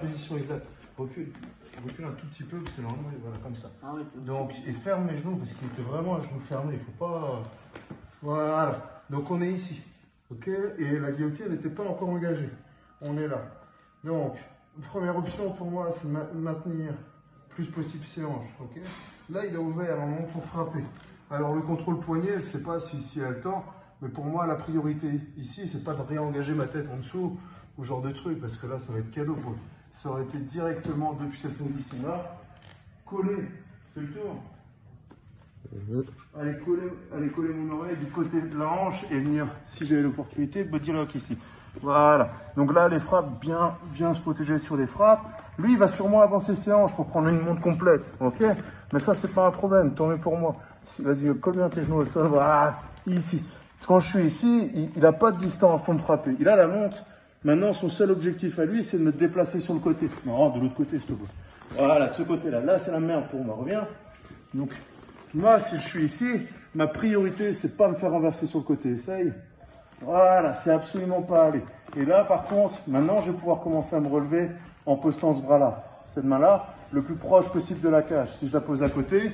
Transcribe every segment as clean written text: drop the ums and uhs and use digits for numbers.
position exacte. Recule un tout petit peu, parce que normalement, voilà, comme ça. Ah oui. Donc, et ferme mes genoux, parce qu'il était vraiment à genoux fermés. Il faut pas. Voilà. Donc, on est ici. Ok. Et la guillotine n'était pas encore engagée. On est là. Donc, première option pour moi, c'est maintenir plus possible ses hanches. Ok. Là, il a ouvert un moment pour frapper. Alors, le contrôle poignet, je ne sais pas si elle a le temps, mais pour moi, la priorité ici, c'est pas de réengager ma tête en dessous ou genre de truc, parce que là, ça va être cadeau pour lui. Ça aurait été directement depuis cette position-là, coller, c'est le tour. Aller coller mon oreille du côté de la hanche et venir, si j'avais l'opportunité, de me dire ici. Voilà. Donc là, les frappes, bien se protéger sur les frappes. Lui, il va sûrement avancer ses hanches pour prendre une monte complète. Ok. Mais ça, c'est pas un problème. Tant mieux pour moi. Vas-y, colle bien tes genoux au sol. Voilà. Ici. Quand je suis ici, il n'a pas de distance pour me frapper. Il a la monte. Maintenant, son seul objectif à lui, c'est de me déplacer sur le côté. Non, de l'autre côté, s'il te plaît. Voilà, de ce côté-là. Là, c'est la merde pour moi. Reviens. Donc, moi, si je suis ici, ma priorité, c'est pas me faire renverser sur le côté. Essaye. Voilà, c'est absolument pas aller. Et là, par contre, maintenant, je vais pouvoir commencer à me relever en postant ce bras-là. Cette main-là, le plus proche possible de la cage. Si je la pose à côté,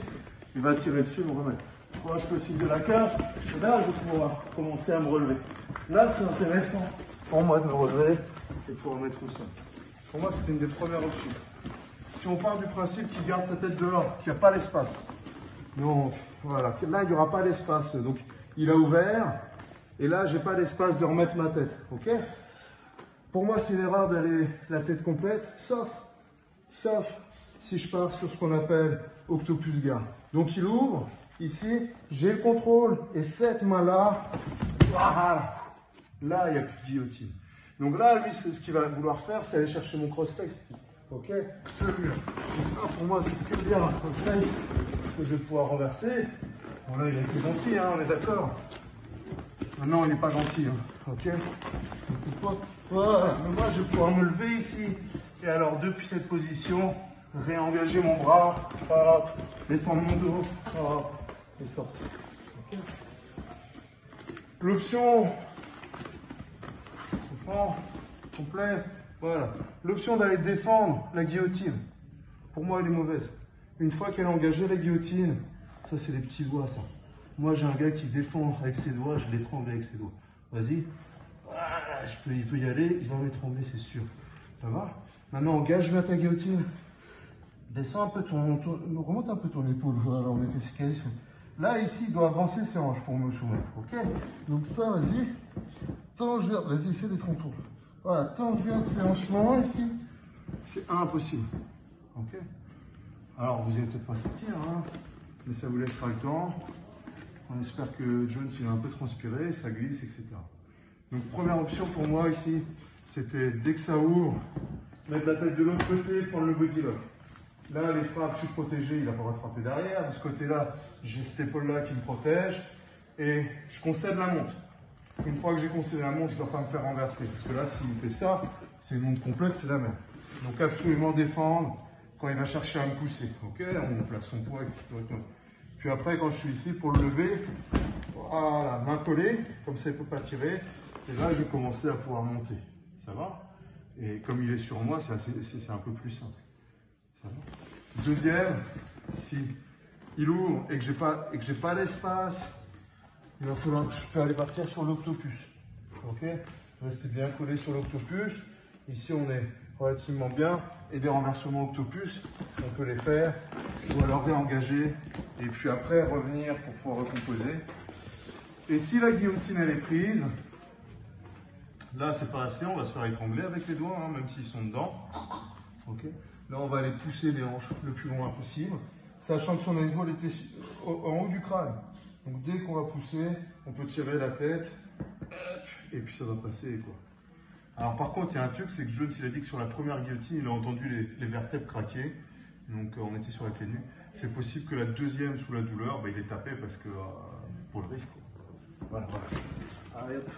il va tirer dessus et me remettre. Proche possible de la cage. Et là, je vais pouvoir commencer à me relever. Là, c'est intéressant pour moi de me relever et de pouvoir mettre au sol. Pour moi, c'est une des premières options. Si on part du principe qu'il garde sa tête dehors, qu'il n'y a pas l'espace. Donc, voilà. Là, il n'y aura pas d'espace. Donc, il a ouvert. Et là, j'ai pas l'espace de remettre ma tête. Ok? Pour moi, c'est une erreur d'aller la tête complète, sauf si je pars sur ce qu'on appelle octopus garde. Donc, il ouvre. Ici, j'ai le contrôle. Et cette main-là, voilà. Là, il n'y a plus de guillotine. Donc là, lui, ce qu'il va vouloir faire, c'est aller chercher mon cross-face. Ok? Celui-là. Et ça, pour moi, c'est très bien un cross-face que je vais pouvoir renverser. Bon, là, il a été gentil, hein, on est d'accord. Maintenant, il n'est pas gentil. Hein. Ok? Voilà. Mais moi, je vais pouvoir me lever ici. Et alors, depuis cette position, réengager mon bras. Hop, défendre mon dos. Hop, et sortir. Okay. L'option complet. Voilà. L'option d'aller défendre la guillotine, pour moi, elle est mauvaise. Une fois qu'elle a engagé la guillotine, ça, c'est les petits doigts, ça. Moi, j'ai un gars qui défend avec ses doigts, je l'étrangle avec ses doigts. Vas-y. Voilà, il peut y aller, il va m'étrangler, c'est sûr. Ça va? Maintenant, engage bien ta guillotine. Descends un peu remonte un peu ton épaule. Voilà, on était calé sur. Là, ici, il doit avancer ses hanches pour me soumettre. Ok? Donc ça, vas-y. Tange bien. Vas-y, essaie d'être en tour. Voilà, tange bien ses hanches ici. C'est impossible. Ok? Alors, vous n'allez peut-être pas sortir, hein, mais ça vous laissera le temps. On espère que Jones, il a un peu transpiré, ça glisse, etc. Donc, première option pour moi ici, c'était dès que ça ouvre, mettre la tête de l'autre côté, prendre le body lock. Là, les frappes, je suis protégé, il n'a pas le droit de frapper derrière. De ce côté-là, j'ai cette épaule-là qui me protège. Et je concède la monte. Une fois que j'ai concédé la monte, je ne dois pas me faire renverser. Parce que là, s'il fait ça, c'est une monte complète, c'est la même. Donc, absolument défendre quand il va chercher à me pousser. Ok? On place son poids, etc. Puis après, quand je suis ici, pour le lever, voilà, main collée, comme ça, il ne peut pas tirer. Et là, je vais commencer à pouvoir monter. Ça va? Et comme il est sur moi, c'est un peu plus simple. Ça va? Deuxième, si il ouvre et que j'ai pas l'espace, il va falloir que je peux aller partir sur l'octopus. Ok? Restez bien collé sur l'octopus. Ici, on est relativement bien. Et des renversements octopus, on peut les faire. Ou alors réengager. Et puis après, revenir pour pouvoir recomposer. Et si la guillotine, elle est prise, là, c'est pas assez. On va se faire étrangler avec les doigts, hein, même s'ils sont dedans. Ok? Là, on va aller pousser les hanches le plus loin possible, sachant que son épaule était en haut du crâne. Donc, dès qu'on va pousser, on peut tirer la tête, et puis ça va passer, quoi. Alors, par contre, il y a un truc, c'est que Jones, il a dit que sur la première guillotine, il a entendu les vertèbres craquer. Donc, on était sur la clé de nuit. C'est possible que la deuxième, sous la douleur, il est tapé parce que, pour le risque, quoi. Voilà, voilà. Allez, hop.